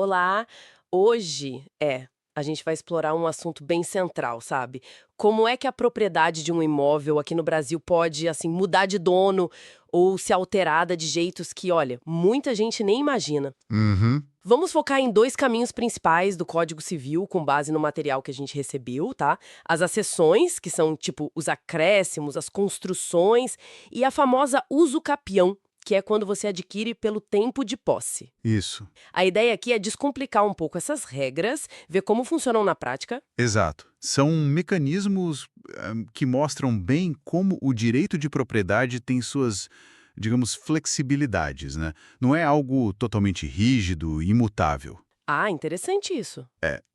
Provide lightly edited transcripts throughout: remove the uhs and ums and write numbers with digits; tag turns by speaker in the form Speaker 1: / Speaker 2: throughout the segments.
Speaker 1: Olá, hoje a gente vai explorar um assunto bem central, sabe? Como é que a propriedade de um imóvel aqui no Brasil pode, assim, mudar de dono ou ser alterada de jeitos que, olha, muita gente nem imagina.
Speaker 2: Uhum.
Speaker 1: Vamos focar em dois caminhos principais do Código Civil, com base no material que a gente recebeu, tá? As accessões, que são tipo os acréscimos, as construções, e a famosa uso capião, que é quando você adquire pelo tempo de posse.
Speaker 2: Isso,
Speaker 1: A ideia aqui é descomplicar um pouco essas regras, ver como funcionam na prática.
Speaker 2: exato. São mecanismos que mostram bem como o direito de propriedade tem suas, digamos, flexibilidades, né? Não é algo totalmente rígido e imutável.
Speaker 1: Ah, interessante isso.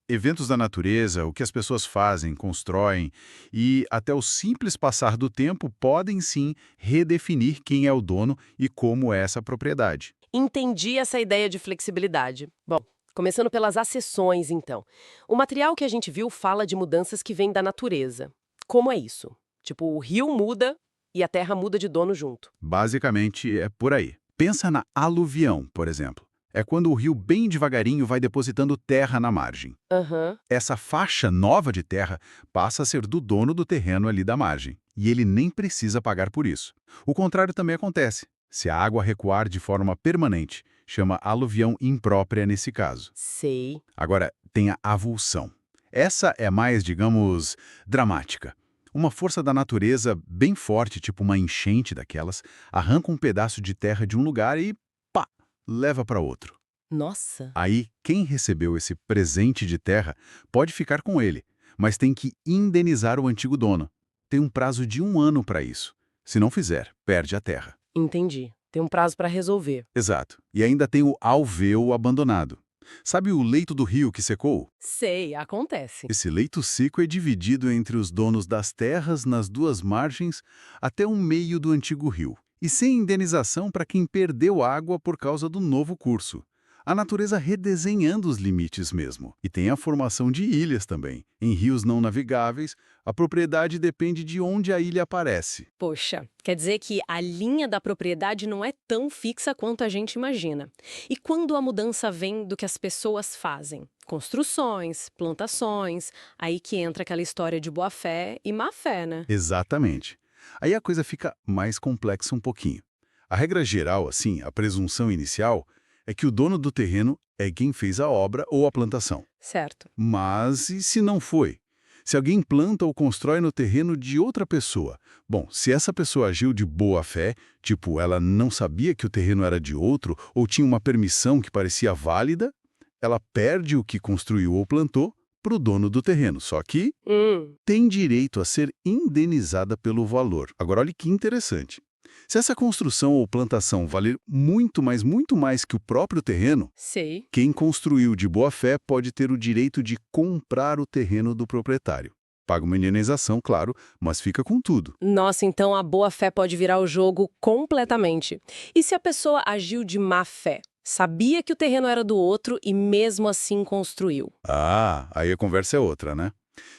Speaker 2: Eventos da natureza, o que as pessoas fazem, constroem e até o simples passar do tempo podem sim redefinir quem é o dono e como é essa propriedade.
Speaker 1: Entendi essa ideia de flexibilidade. Bom, começando pelas acessões, então. O material que a gente viu fala de mudanças que vêm da natureza. Como é isso? Tipo, o rio muda e a terra muda de dono junto.
Speaker 2: Basicamente é por aí. Pensa na aluvião, por exemplo. É quando o rio bem devagarinho vai depositando terra na margem.
Speaker 1: Aham,
Speaker 2: Essa faixa nova de terra passa a ser do dono do terreno ali da margem, e ele nem precisa pagar por isso. O contrário também acontece. Se a água recuar de forma permanente, chama aluvião imprópria nesse caso.
Speaker 1: sei.
Speaker 2: Agora, tem a avulsão. Essa é mais, digamos, dramática. Uma força da natureza bem forte, tipo uma enchente daquelas, arranca um pedaço de terra de um lugar e, pá, leva para outro.
Speaker 1: Nossa.
Speaker 2: Aí, quem recebeu esse presente de terra pode ficar com ele, mas tem que indenizar o antigo dono. Tem um prazo de 1 ano para isso. Se não fizer, perde a terra.
Speaker 1: Entendi. Tem um prazo para resolver.
Speaker 2: Exato. E ainda tem o alveu abandonado. Sabe o leito do rio que secou?
Speaker 1: Sei, acontece.
Speaker 2: Esse leito seco é dividido entre os donos das terras nas duas margens até o meio do antigo rio, e sem indenização para quem perdeu água por causa do novo curso. A natureza redesenhando os limites mesmo. E tem a formação de ilhas também. Em rios não navegáveis, a propriedade depende de onde a ilha aparece.
Speaker 1: Poxa, quer dizer que a linha da propriedade não é tão fixa quanto a gente imagina. E quando a mudança vem do que as pessoas fazem? Construções, plantações, aí que entra aquela história de boa-fé e má-fé, né?
Speaker 2: Exatamente. Aí a coisa fica mais complexa um pouquinho. A regra geral, assim, a presunção inicial, é que o dono do terreno é quem fez a obra ou a plantação.
Speaker 1: Certo.
Speaker 2: Mas e se não foi? Se alguém planta ou constrói no terreno de outra pessoa? Bom, se essa pessoa agiu de boa fé, tipo, ela não sabia que o terreno era de outro ou tinha uma permissão que parecia válida, ela perde o que construiu ou plantou para o dono do terreno. Só que
Speaker 1: Hum,
Speaker 2: tem direito a ser indenizada pelo valor. Agora, olha que interessante. Se essa construção ou plantação valer muito, mas muito mais que o próprio terreno,
Speaker 1: sei.
Speaker 2: quem construiu de boa-fé pode ter o direito de comprar o terreno do proprietário. Paga uma indenização, claro, mas fica com tudo.
Speaker 1: Nossa, então a boa-fé pode virar o jogo completamente. E se a pessoa agiu de má-fé? Sabia que o terreno era do outro e mesmo assim construiu?
Speaker 2: Ah, aí a conversa é outra, né?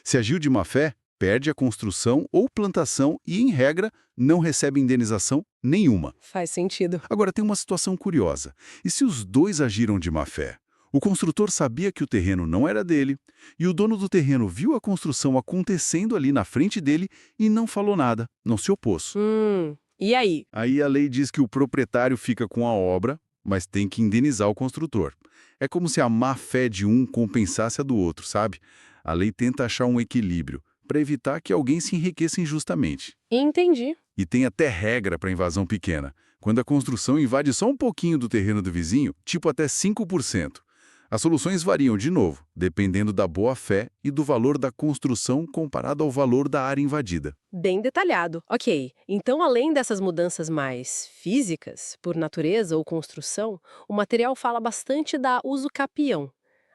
Speaker 2: Se agiu de má-fé, perde a construção ou plantação e, em regra, não recebe indenização nenhuma.
Speaker 1: Faz sentido.
Speaker 2: Agora, tem uma situação curiosa. E se os dois agiram de má-fé? O construtor sabia que o terreno não era dele, e o dono do terreno viu a construção acontecendo ali na frente dele e não falou nada, não se opôs.
Speaker 1: E aí?
Speaker 2: Aí a lei diz que o proprietário fica com a obra, mas tem que indenizar o construtor. É como se a má-fé de um compensasse a do outro, sabe? A lei tenta achar um equilíbrio, para evitar que alguém se enriqueça injustamente.
Speaker 1: Entendi.
Speaker 2: E tem até regra para invasão pequena, quando a construção invade só um pouquinho do terreno do vizinho, tipo até 5%. As soluções variam de novo, dependendo da boa-fé e do valor da construção comparado ao valor da área invadida.
Speaker 1: Bem detalhado. Ok. Então, além dessas mudanças mais físicas, por natureza ou construção, o material fala bastante da uso capião.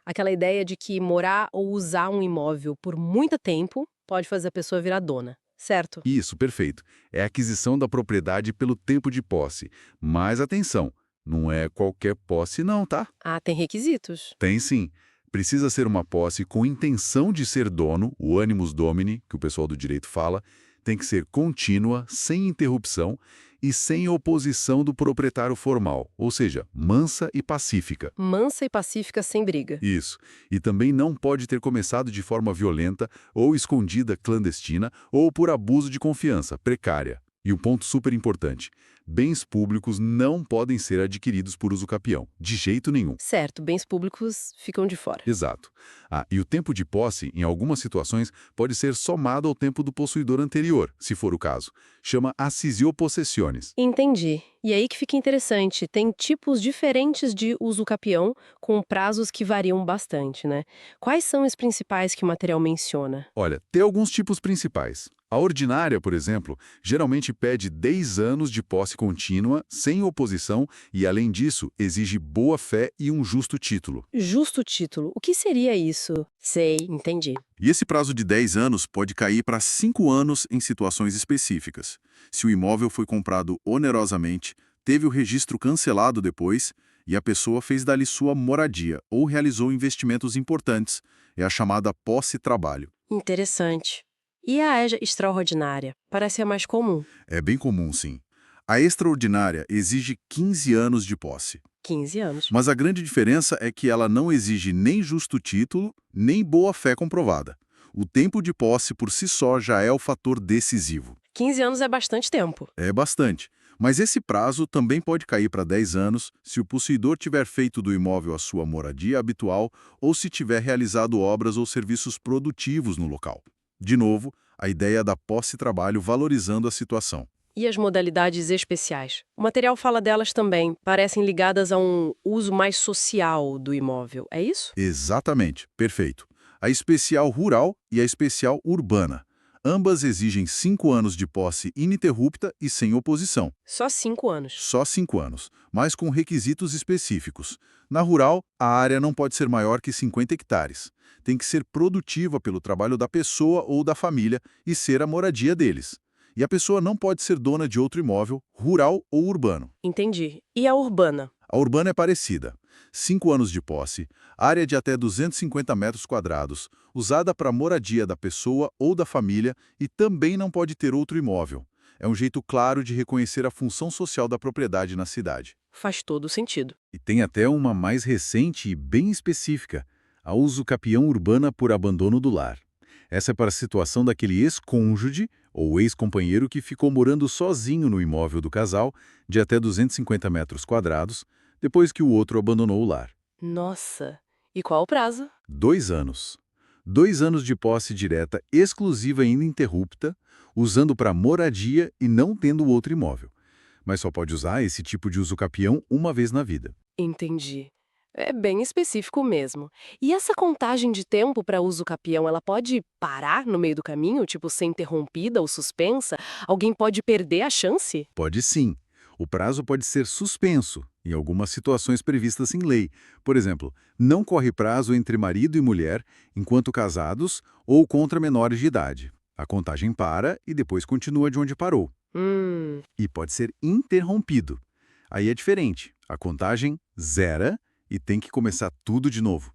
Speaker 1: Aquela ideia de que morar ou usar um imóvel por muito tempo pode fazer a pessoa virar dona. Certo?
Speaker 2: Isso, perfeito. É a aquisição da propriedade pelo tempo de posse. Mas atenção, não é qualquer posse não, tá?
Speaker 1: Ah, tem requisitos.
Speaker 2: Tem sim. Precisa ser uma posse com intenção de ser dono, o animus domini, que o pessoal do direito fala, Tem que ser contínua, sem interrupção e sem oposição do proprietário formal, ou seja, mansa e pacífica.
Speaker 1: Mansa e pacífica sem briga.
Speaker 2: Isso. E também não pode ter começado de forma violenta ou escondida, clandestina ou por abuso de confiança, precária. E um ponto super importante: bens públicos não podem ser adquiridos por uso capião, de jeito nenhum.
Speaker 1: Certo, bens públicos ficam de fora.
Speaker 2: Exato. E o tempo de posse, em algumas situações, pode ser somado ao tempo do possuidor anterior, se for o caso. Chama accisio possessiones.
Speaker 1: Entendi. E aí que fica interessante, tem tipos diferentes de uso capião, com prazos que variam bastante, né? Quais são os principais que o material menciona?
Speaker 2: Olha, tem alguns tipos principais. A ordinária, por exemplo, geralmente pede 10 anos de posse contínua, sem oposição e, além disso, exige boa-fé e um justo título.
Speaker 1: Justo título. O que seria isso? Sei, entendi.
Speaker 2: E esse prazo de 10 anos pode cair para 5 anos em situações específicas. Se o imóvel foi comprado onerosamente, teve o registro cancelado depois e a pessoa fez dali sua moradia ou realizou investimentos importantes, é a chamada posse-trabalho.
Speaker 1: Interessante. E a EJA extraordinária? Parece a mais comum.
Speaker 2: É bem comum, sim. A extraordinária exige 15 anos de posse.
Speaker 1: 15 anos.
Speaker 2: Mas a grande diferença é que ela não exige nem justo título, nem boa-fé comprovada. O tempo de posse por si só já é o fator decisivo.
Speaker 1: 15 anos é bastante tempo.
Speaker 2: É bastante. Mas esse prazo também pode cair para 10 anos se o possuidor tiver feito do imóvel a sua moradia habitual ou se tiver realizado obras ou serviços produtivos no local. De novo, a ideia da posse-trabalho valorizando a situação.
Speaker 1: E as modalidades especiais? O material fala delas também, parecem ligadas a um uso mais social do imóvel, é isso?
Speaker 2: Exatamente, perfeito. A especial rural e a especial urbana. Ambas exigem 5 anos de posse ininterrupta e sem oposição.
Speaker 1: Só 5 anos.
Speaker 2: Só 5 anos, mas com requisitos específicos. Na rural, a área não pode ser maior que 50 hectares. Tem que ser produtiva pelo trabalho da pessoa ou da família e ser a moradia deles. E a pessoa não pode ser dona de outro imóvel, rural ou urbano.
Speaker 1: Entendi. E a urbana?
Speaker 2: A urbana é parecida. 5 anos de posse, área de até 250 metros quadrados, usada para moradia da pessoa ou da família e também não pode ter outro imóvel. É um jeito claro de reconhecer a função social da propriedade na cidade.
Speaker 1: Faz todo sentido.
Speaker 2: E tem até uma mais recente e bem específica, a uso capião urbana por abandono do lar. Essa é para a situação daquele ex-cônjuge ou ex-companheiro que ficou morando sozinho no imóvel do casal, de até 250 metros quadrados, depois que o outro abandonou o lar.
Speaker 1: Nossa! E qual o prazo?
Speaker 2: 2 anos. 2 anos de posse direta exclusiva e ininterrupta, usando para moradia e não tendo outro imóvel. Mas só pode usar esse tipo de uso capião uma vez na vida.
Speaker 1: Entendi. É bem específico mesmo. E essa contagem de tempo para uso capião, ela pode parar no meio do caminho, tipo ser interrompida ou suspensa? Alguém pode perder a chance?
Speaker 2: Pode sim. O prazo pode ser suspenso, em algumas situações previstas em lei. Por exemplo, não corre prazo entre marido e mulher enquanto casados ou contra menores de idade. A contagem para e depois continua de onde parou. E pode ser interrompido. Aí é diferente. A contagem zera e tem que começar tudo de novo.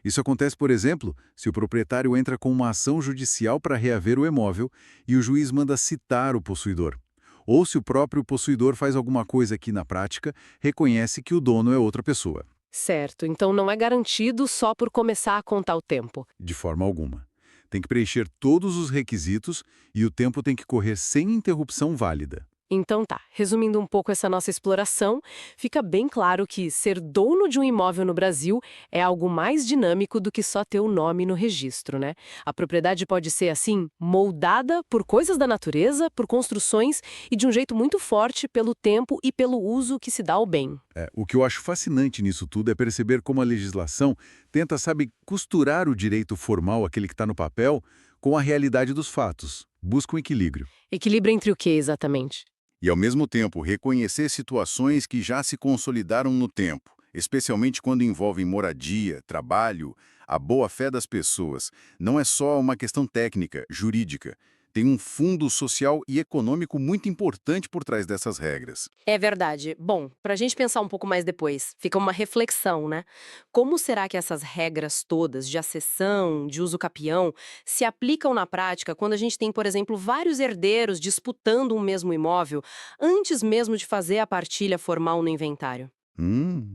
Speaker 2: Isso acontece, por exemplo, se o proprietário entra com uma ação judicial para reaver o imóvel e o juiz manda citar o possuidor. Ou se o próprio possuidor faz alguma coisa que, na prática, reconhece que o dono é outra pessoa.
Speaker 1: Certo, então não é garantido só por começar a contar o tempo.
Speaker 2: De forma alguma. Tem que preencher todos os requisitos e o tempo tem que correr sem interrupção válida.
Speaker 1: Então tá, resumindo um pouco essa nossa exploração, fica bem claro que ser dono de um imóvel no Brasil é algo mais dinâmico do que só ter o nome no registro, né? A propriedade pode ser, assim, moldada por coisas da natureza, por construções e de um jeito muito forte pelo tempo e pelo uso que se dá ao bem.
Speaker 2: O que eu acho fascinante nisso tudo é perceber como a legislação tenta, sabe, costurar o direito formal, aquele que está no papel, com a realidade dos fatos. Busca um equilíbrio.
Speaker 1: Equilíbrio entre o que exatamente?
Speaker 2: E, ao mesmo tempo, reconhecer situações que já se consolidaram no tempo, especialmente quando envolvem moradia, trabalho, a boa-fé das pessoas. Não é só uma questão técnica, jurídica. Tem um fundo social e econômico muito importante por trás dessas regras.
Speaker 1: É verdade. Bom, para a gente pensar um pouco mais depois, fica uma reflexão, né? Como será que essas regras todas de accessão, de uso capião, se aplicam na prática quando a gente tem, por exemplo, vários herdeiros disputando um mesmo imóvel, antes mesmo de fazer a partilha formal no inventário?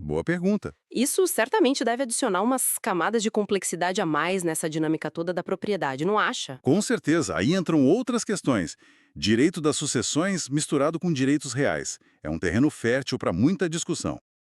Speaker 2: Boa pergunta.
Speaker 1: Isso certamente deve adicionar umas camadas de complexidade a mais nessa dinâmica toda da propriedade, não acha?
Speaker 2: Com certeza, aí entram outras questões. Direito das sucessões misturado com direitos reais. É um terreno fértil para muita discussão.